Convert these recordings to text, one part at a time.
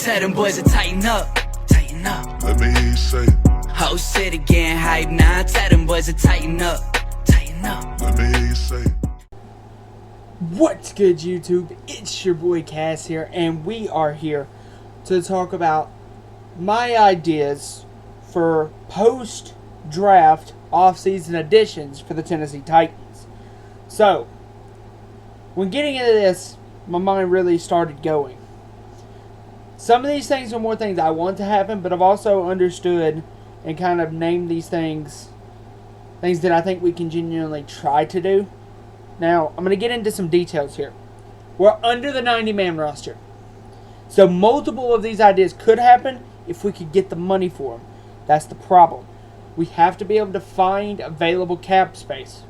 Tell them boys to tighten up, tighten up. Let me hear you say it. Whole city getting hype now. Tell them boys to tighten up, tighten up. Let me hear you say it. What's good, YouTube? It's your boy Cass here, and we are here to talk about my ideas for post-draft off-season additions for the Tennessee Titans. So, when getting into this, my mind really started going. Some of these things are more things I want to happen, but I've also understood and kind of named these things that I think we can genuinely try to do. Now, I'm going to get into some details here. We're under the 90-man roster. So multiple of these ideas could happen if we could get the money for them. That's the problem. We have to be able to find available cap space.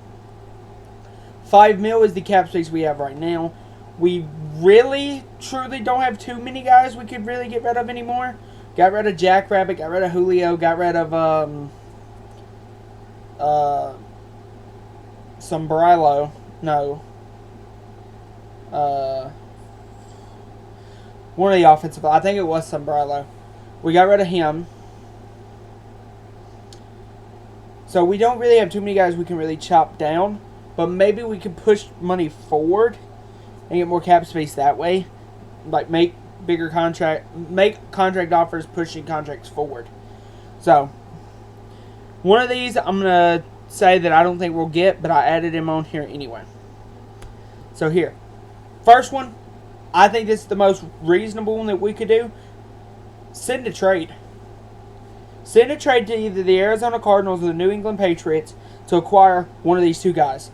$5 million is the cap space we have right now. We really, truly don't have too many guys we could really get rid of anymore. Got rid of Jackrabbit, got rid of Julio, got rid of Sombrero. No. One of the offensive, I think it was Sombrero. We got rid of him. So we don't really have too many guys we can really chop down. But maybe we could push money forward and get more cap space that way. Like make contract offers, pushing contracts forward. So one of these I'm going to say that I don't think we'll get, but I added him on here anyway. So here. First one, I think this is the most reasonable one that we could do. Send a trade. Send a trade to either the Arizona Cardinals or the New England Patriots to acquire one of these two guys.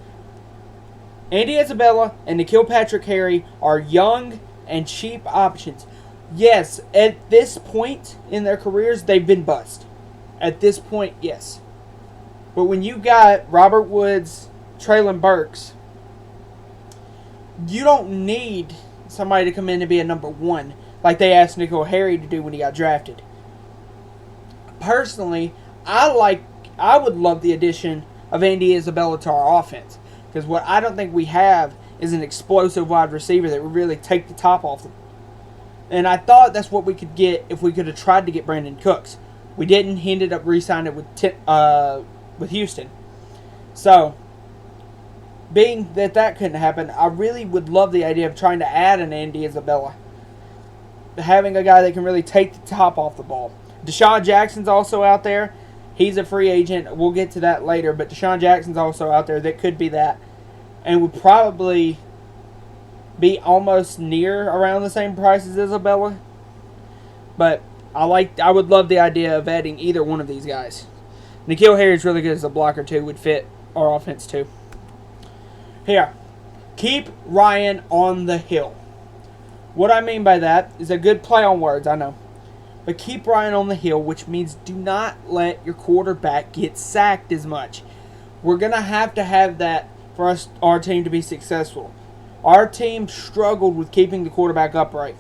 Andy Isabella and N'Keal Patrick-Harry are young and cheap options. Yes, at this point in their careers, they've been bust. At this point, yes. But when you got Robert Woods, Treylon Burks, you don't need somebody to come in and be a number one like they asked N'Keal Harry to do when he got drafted. Personally, I would love the addition of Andy Isabella to our offense. Because what I don't think we have is an explosive wide receiver that would really take the top off them. And I thought that's what we could get if we could have tried to get Brandon Cooks. We didn't. He ended up re-signing with Houston. So, being that couldn't happen, I really would love the idea of trying to add an Andy Isabella. Having a guy that can really take the top off the ball. Deshaun Jackson's also out there. He's a free agent. We'll get to that later. But Deshaun Jackson's also out there. That could be that. And would probably be almost near around the same price as Isabella. But I would love the idea of adding either one of these guys. N'Keal Harry's really good as a blocker too. Would fit our offense too. Here. Keep Ryan on the hill. What I mean by that is a good play on words, I know. But keep Ryan on the hill, which means do not let your quarterback get sacked as much. We're going to have that for our team to be successful. Our team struggled with keeping the quarterback upright.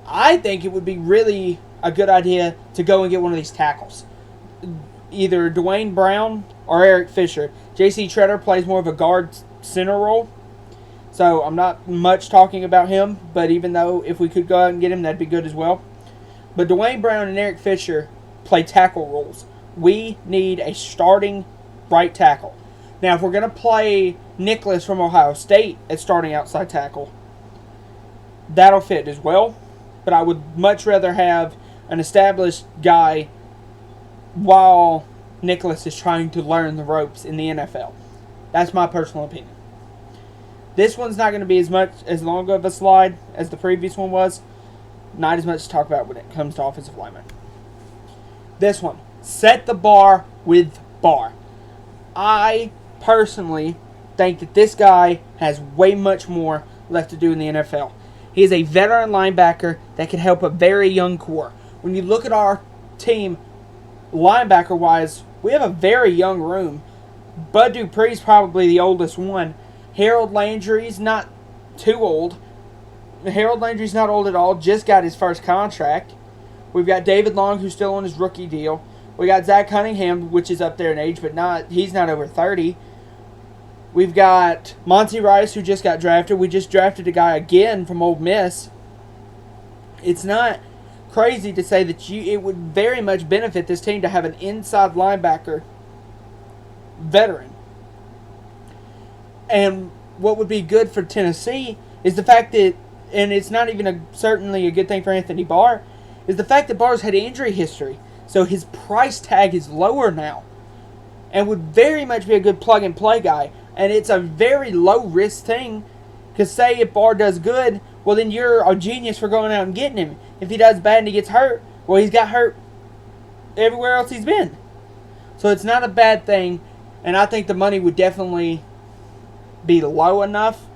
I think it would be really a good idea to go and get one of these tackles. Either Dwayne Brown or Eric Fisher. J.C. Treader plays more of a guard center role. So I'm not much talking about him, but even though if we could go out and get him, that'd be good as well. But Dwayne Brown and Eric Fisher play tackle roles. We need a starting right tackle. Now, if we're going to play Nicholas from Ohio State at starting outside tackle, that'll fit as well. But I would much rather have an established guy while Nicholas is trying to learn the ropes in the NFL. That's my personal opinion. This one's not going to be as long of a slide as the previous one was. Not as much to talk about when it comes to offensive linemen. This one. Set the bar with bar. I personally think that this guy has way much more left to do in the NFL. He is a veteran linebacker that can help a very young core. When you look at our team, linebacker-wise, we have a very young room. Bud Dupree's probably the oldest one. Harold Landry's not too old. Harold Landry's not old at all. Just got his first contract. We've got David Long, who's still on his rookie deal. We got Zach Cunningham, which is up there in age, but he's not over 30. We've got Monty Rice, who just got drafted. We just drafted a guy again from Ole Miss. It's not crazy to say that it would very much benefit this team to have an inside linebacker veteran. And what would be good for Tennessee is the fact that, and it's not even certainly a good thing for Anthony Barr, is the fact that Barr's had injury history. So his price tag is lower now and would very much be a good plug-and-play guy. And it's a very low-risk thing because say if Barr does good, well, then you're a genius for going out and getting him. If he does bad and he gets hurt, well, he's got hurt everywhere else he's been. So it's not a bad thing, and I think the money would definitely be low enough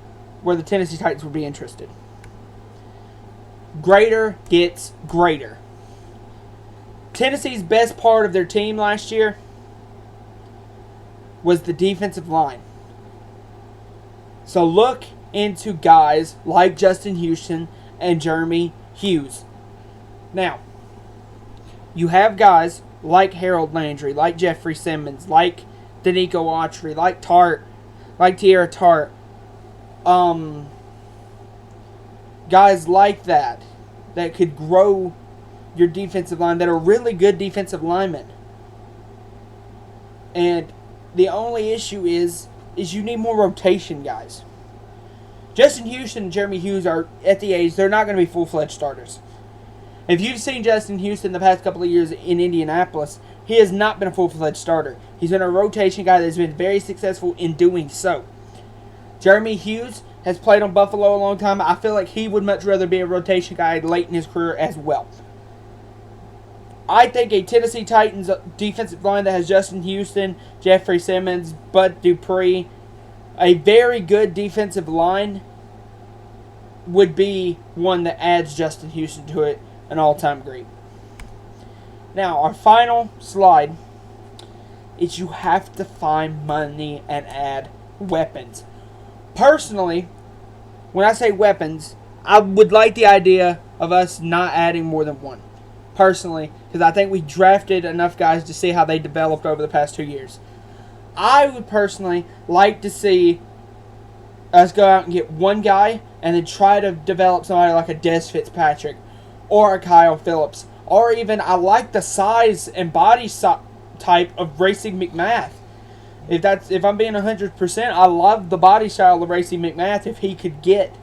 where the Tennessee Titans would be interested. Greater gets greater. Tennessee's best part of their team last year was the defensive line. So look into guys like Justin Houston and Jeremy Hughes. Now, you have guys like Harold Landry, like Jeffrey Simmons, like Danico Autry, like Tart, like Tierra Tart. Guys like that could grow your defensive line, that are really good defensive linemen. And the only issue is you need more rotation guys. Justin Houston and Jeremy Hughes are at the age, they're not going to be full-fledged starters. If you've seen Justin Houston the past couple of years in Indianapolis, he has not been a full-fledged starter. He's been a rotation guy that's been very successful in doing so. Jeremy Hughes has played on Buffalo a long time. I feel like he would much rather be a rotation guy late in his career as well. I think a Tennessee Titans defensive line that has Justin Houston, Jeffrey Simmons, Bud Dupree, a very good defensive line would be one that adds Justin Houston to it, an all-time great. Now, our final slide is you have to find money and add weapons. Personally, when I say weapons, I would like the idea of us not adding more than one. Personally, because I think we drafted enough guys to see how they developed over the past 2 years. I would personally like to see us go out and get one guy and then try to develop somebody like a Des Fitzpatrick or a Kyle Phillips. Or even, I like the size and body type of Racing McMath. If I'm being 100%, I love the body style of Racing McMath if he could get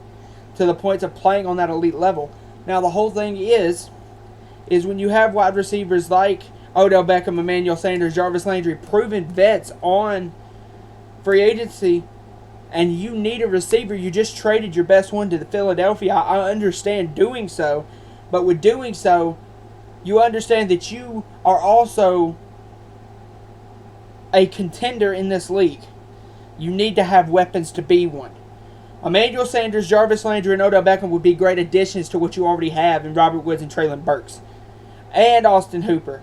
to the points of playing on that elite level. Now, the whole thing is when you have wide receivers like Odell Beckham, Emmanuel Sanders, Jarvis Landry, proven vets on free agency, and you need a receiver, you just traded your best one to the Philadelphia. I understand doing so, but with doing so, you understand that you are also a contender in this league. You need to have weapons to be one. Emmanuel Sanders, Jarvis Landry, and Odell Beckham would be great additions to what you already have in Robert Woods and Traylon Burks. And Austin Hooper.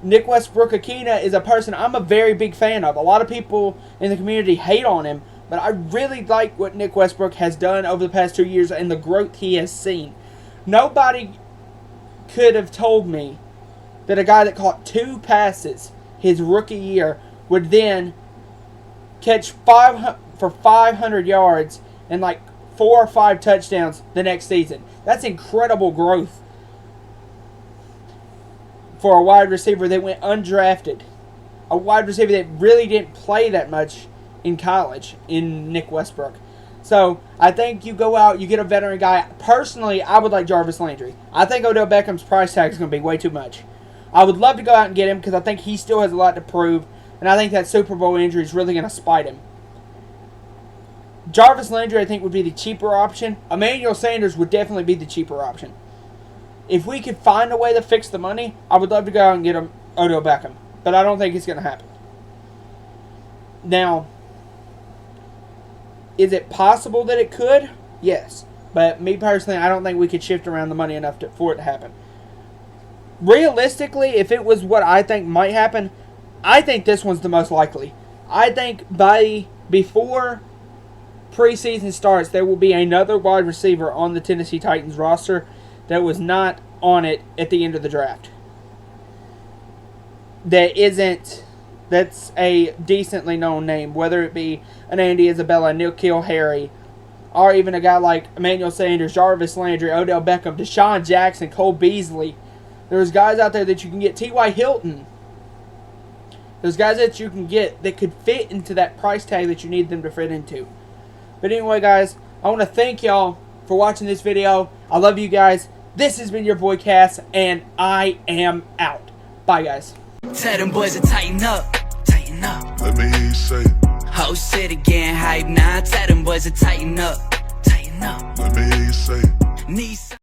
Nick Westbrook-Akina is a person I'm a very big fan of. A lot of people in the community hate on him, but I really like what Nick Westbrook has done over the past 2 years and the growth he has seen. Nobody could have told me that a guy that caught 2 passes his rookie year would then catch 500 yards and like 4 or 5 touchdowns the next season. That's incredible growth for a wide receiver that went undrafted. A wide receiver that really didn't play that much in college in Nick Westbrook. So, I think you go out, you get a veteran guy. Personally, I would like Jarvis Landry. I think Odell Beckham's price tag is going to be way too much. I would love to go out and get him because I think he still has a lot to prove, and I think that Super Bowl injury is really going to spite him. Jarvis Landry, I think, would be the cheaper option. Emmanuel Sanders would definitely be the cheaper option. If we could find a way to fix the money, I would love to go out and get him Odell Beckham, but I don't think it's going to happen. Now, is it possible that it could? Yes. But me personally, I don't think we could shift around the money enough for it to happen. Realistically, if it was what I think might happen, I think this one's the most likely. I think before preseason starts, there will be another wide receiver on the Tennessee Titans roster that was not on it at the end of the draft. That's a decently known name, whether it be an Andy Isabella, N'Keal Harry, or even a guy like Emmanuel Sanders, Jarvis Landry, Odell Beckham, Deshaun Jackson, Cole Beasley. There's guys out there that you can get. T.Y. Hilton. There's guys that you can get that could fit into that price tag that you need them to fit into. But anyway, guys, I want to thank y'all for watching this video. I love you guys. This has been your boy Cass, and I am out. Bye, guys. Tell them boys to tighten up, tighten up. Let me hear you say it. Whole city getting hype now. Tell them boys to tighten up, tighten up. Let me hear you say it. Need